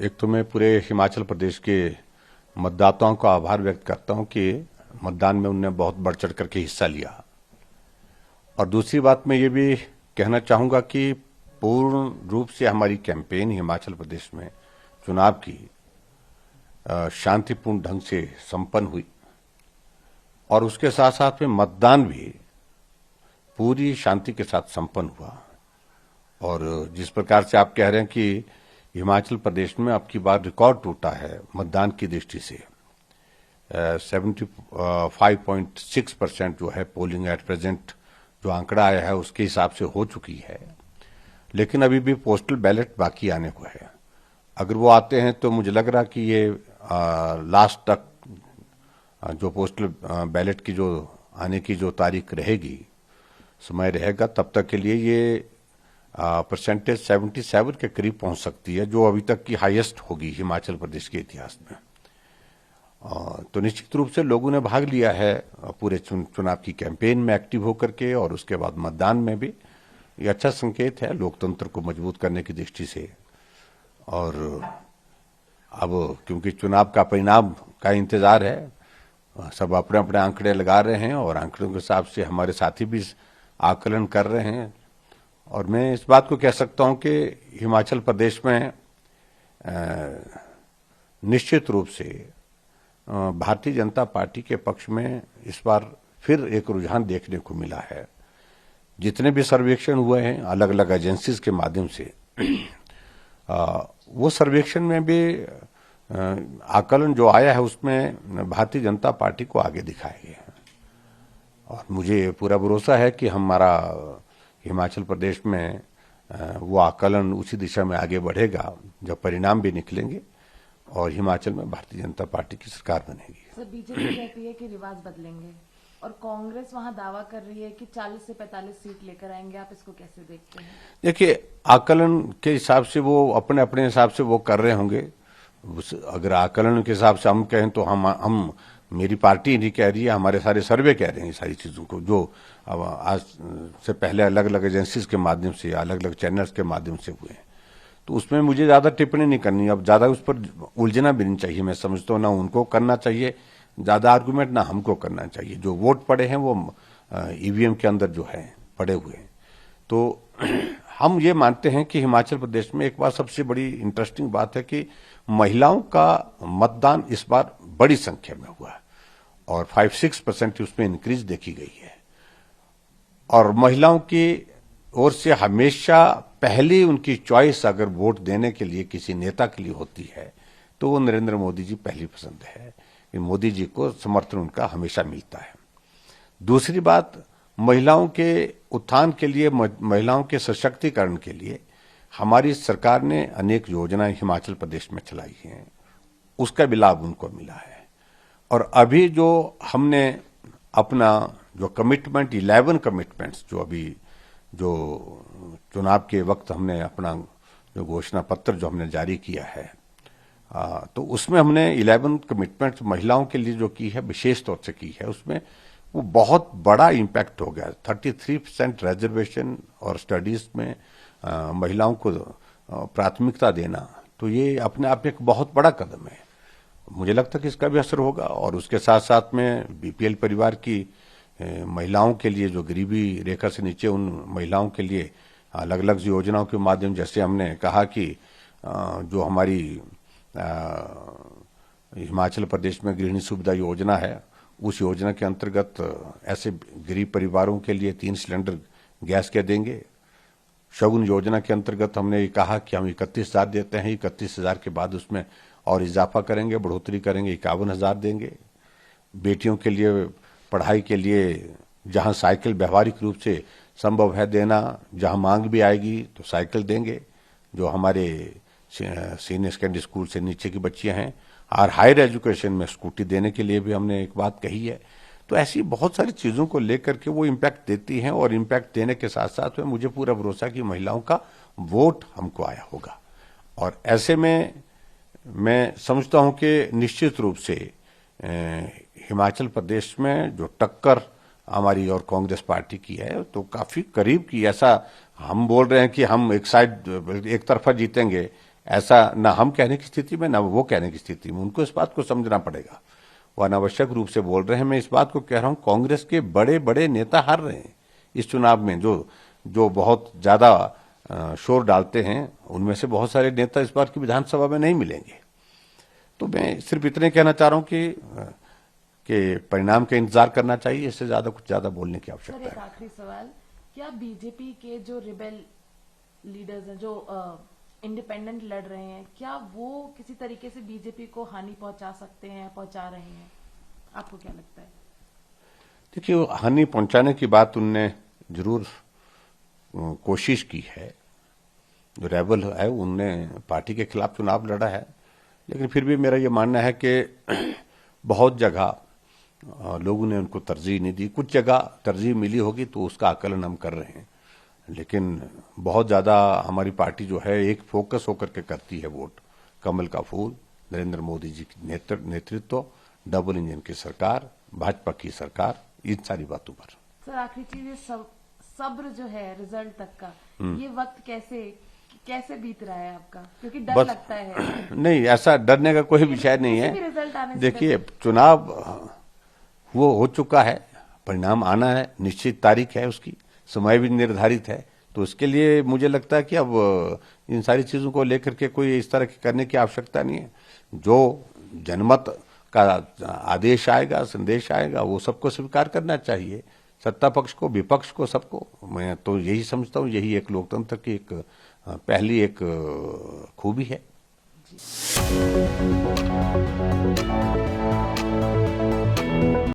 एक तो मैं पूरे हिमाचल प्रदेश के मतदाताओं का आभार व्यक्त करता हूं कि मतदान में उनने बहुत बढ़ चढ़ करके हिस्सा लिया। और दूसरी बात मैं ये भी कहना चाहूंगा कि पूर्ण रूप से हमारी कैंपेन हिमाचल प्रदेश में चुनाव की शांतिपूर्ण ढंग से संपन्न हुई और उसके साथ साथ में मतदान भी पूरी शांति के साथ संपन्न हुआ। और जिस प्रकार से आप कह रहे हैं कि हिमाचल प्रदेश में अब की बार रिकॉर्ड टूटा है मतदान की दृष्टि से, 75.6% जो है पोलिंग एट प्रेजेंट जो आंकड़ा आया है उसके हिसाब से हो चुकी है, लेकिन अभी भी पोस्टल बैलेट बाकी आने को है। अगर वो आते हैं तो मुझे लग रहा कि ये लास्ट तक जो पोस्टल बैलेट की जो आने की जो तारीख रहेगी, समय रहेगा, तब तक के लिए ये परसेंटेज 77 के करीब पहुंच सकती है, जो अभी तक की हाईएस्ट होगी हिमाचल प्रदेश के इतिहास में। तो निश्चित रूप से लोगों ने भाग लिया है पूरे चुनाव की कैंपेन में एक्टिव होकर के, और उसके बाद मतदान में भी। ये अच्छा संकेत है लोकतंत्र को मजबूत करने की दृष्टि से। और अब क्योंकि चुनाव का परिणाम का इंतजार है, सब अपने अपने आंकड़े लगा रहे हैं और आंकड़ों के हिसाब से हमारे साथी भी आकलन कर रहे हैं। और मैं इस बात को कह सकता हूं कि हिमाचल प्रदेश में निश्चित रूप से भारतीय जनता पार्टी के पक्ष में इस बार फिर एक रुझान देखने को मिला है। जितने भी सर्वेक्षण हुए हैं अलग अलग एजेंसीज के माध्यम से, वो सर्वेक्षण में भी आकलन जो आया है उसमें भारतीय जनता पार्टी को आगे दिखाया गया है। और मुझे पूरा भरोसा है कि हमारा हिमाचल प्रदेश में वो आकलन उसी दिशा में आगे बढ़ेगा जब परिणाम भी निकलेंगे और हिमाचल में भारतीय जनता पार्टी की सरकार बनेगी। सर, बीजेपी कहती है कि रिवाज बदलेंगे और कांग्रेस वहां दावा कर रही है कि 40 से 45 सीट लेकर आएंगे। आप इसको कैसे देखते हैं? देखिए, आकलन के हिसाब से वो अपने अपने हिसाब से वो कर रहे होंगे। अगर आकलन के हिसाब से हम कहें तो हम मेरी पार्टी नहीं कह रही है, हमारे सारे सर्वे कह रहे हैं सारी चीजों को, जो अब आज से पहले अलग अलग एजेंसीज के माध्यम से अलग अलग चैनल्स के माध्यम से हुए हैं। तो उसमें मुझे ज्यादा टिप्पणी नहीं करनी, अब ज्यादा उस पर उलझना भी नहीं चाहिए। मैं समझता हूँ ना उनको करना चाहिए ज्यादा आर्गुमेंट, ना हमको करना चाहिए। जो वोट पड़े हैं वो ईवीएम के अंदर जो है पड़े हुए हैं। तो हम ये मानते हैं कि हिमाचल प्रदेश में एक बार सबसे बड़ी इंटरेस्टिंग बात है कि महिलाओं का मतदान इस बार बड़ी संख्या में हुआ है और 5-6% उसमें इंक्रीज देखी गई है। और महिलाओं की ओर से हमेशा पहली उनकी चॉइस अगर वोट देने के लिए किसी नेता के लिए होती है तो वो नरेंद्र मोदी जी पहली पसंद है। मोदी जी को समर्थन उनका हमेशा मिलता है। दूसरी बात, महिलाओं के उत्थान के लिए, महिलाओं के सशक्तिकरण के लिए हमारी सरकार ने अनेक योजनाएं हिमाचल प्रदेश में चलाई हैं, उसका भी लाभ उनको मिला है। और अभी जो हमने अपना जो कमिटमेंट 11 कमिटमेंट्स जो अभी जो चुनाव के वक्त हमने अपना जो घोषणा पत्र जो हमने जारी किया है, तो उसमें हमने 11 कमिटमेंट्स महिलाओं के लिए जो की है, विशेष तौर से की है, उसमें वो बहुत बड़ा इम्पैक्ट हो गया। 33% रिजर्वेशन और स्टडीज में महिलाओं को प्राथमिकता देना, तो ये अपने आप में एक बहुत बड़ा कदम है। मुझे लगता है कि इसका भी असर होगा। और उसके साथ साथ में बीपीएल परिवार की महिलाओं के लिए, जो गरीबी रेखा से नीचे उन महिलाओं के लिए अलग अलग योजनाओं के माध्यम, जैसे हमने कहा कि जो हमारी हिमाचल प्रदेश में गृहिणी सुविधा योजना है, उस योजना के अंतर्गत ऐसे गरीब परिवारों के लिए 3 सिलेंडर गैस के देंगे। शगुन योजना के अंतर्गत हमने कहा कि हम 31,000 देते हैं, 31,000 के बाद उसमें और इजाफा करेंगे, बढ़ोतरी करेंगे, 51,000 देंगे। बेटियों के लिए पढ़ाई के लिए जहां साइकिल व्यवहारिक रूप से संभव है देना, जहां मांग भी आएगी तो साइकिल देंगे, जो हमारे सीनियर सेकेंडरी स्कूल से नीचे की बच्चियां हैं। और हायर एजुकेशन में स्कूटी देने के लिए भी हमने एक बात कही है। तो ऐसी बहुत सारी चीजों को लेकर के वो इम्पैक्ट देती हैं, और इम्पैक्ट देने के साथ साथ में मुझे पूरा भरोसा कि महिलाओं का वोट हमको आया होगा। और ऐसे में मैं समझता हूं कि निश्चित रूप से हिमाचल प्रदेश में जो टक्कर हमारी और कांग्रेस पार्टी की है, तो काफी करीब की। ऐसा हम बोल रहे हैं कि हम एक साइड एक तरफा जीतेंगे, ऐसा ना हम कहने की स्थिति में, ना वो कहने की स्थिति में। उनको इस बात को समझना पड़ेगा। वो अनावश्यक रूप से बोल रहे हैं। मैं इस बात को कह रहा हूं, कांग्रेस के बड़े बड़े नेता हार रहे हैं इस चुनाव में। जो बहुत ज्यादा शोर डालते हैं, उनमें से बहुत सारे नेता इस बार की विधानसभा में नहीं मिलेंगे। तो मैं सिर्फ इतने कहना चाह रहा हूं कि परिणाम का इंतजार करना चाहिए, इससे कुछ ज्यादा बोलने की सर, आवश्यकता एक है। आखिरी सवाल, क्या बीजेपी के जो रिबेल लीडर्स हैं, जो इंडिपेंडेंट लड़ रहे हैं, क्या वो किसी तरीके से बीजेपी को हानि पहुंचा सकते हैं, पहुंचा रहे हैं? आपको क्या लगता है? देखिए, हानि पहुंचाने की बात उनने जरूर कोशिश की है। जो रेबल है, उनने पार्टी के खिलाफ चुनाव लड़ा है, लेकिन फिर भी मेरा ये मानना है कि बहुत जगह लोगों ने उनको तरजीह नहीं दी। कुछ जगह तरजीह मिली होगी तो उसका आकलन हम कर रहे हैं, लेकिन बहुत ज्यादा हमारी पार्टी जो है एक फोकस होकर के करती है वोट। कमल का फूल, नरेंद्र मोदी जी की नेतृत्व, डबल इंजन की सरकार, भाजपा की सरकार, इन सारी बातों पर। सर, आखिरी चीज, ये सब्र जो है रिजल्ट तक का, ये वक्त कैसे बीत रहा है आपका? क्योंकि डर बस लगता है। नहीं, ऐसा डरने का कोई विषय नहीं किसी भी है। रिजल्ट आने से देखिए, चुनाव वो हो चुका है, परिणाम आना है, निश्चित तारीख है, उसकी समय भी निर्धारित है। तो उसके लिए मुझे लगता है कि अब इन सारी चीजों को लेकर के कोई इस तरह की करने की आवश्यकता नहीं है। जो जनमत का आदेश आएगा, संदेश आएगा, वो सबको स्वीकार करना चाहिए, सत्ता पक्ष को, विपक्ष को, सबको। मैं तो यही समझता हूँ, यही एक लोकतंत्र की एक पहली एक खूबी है।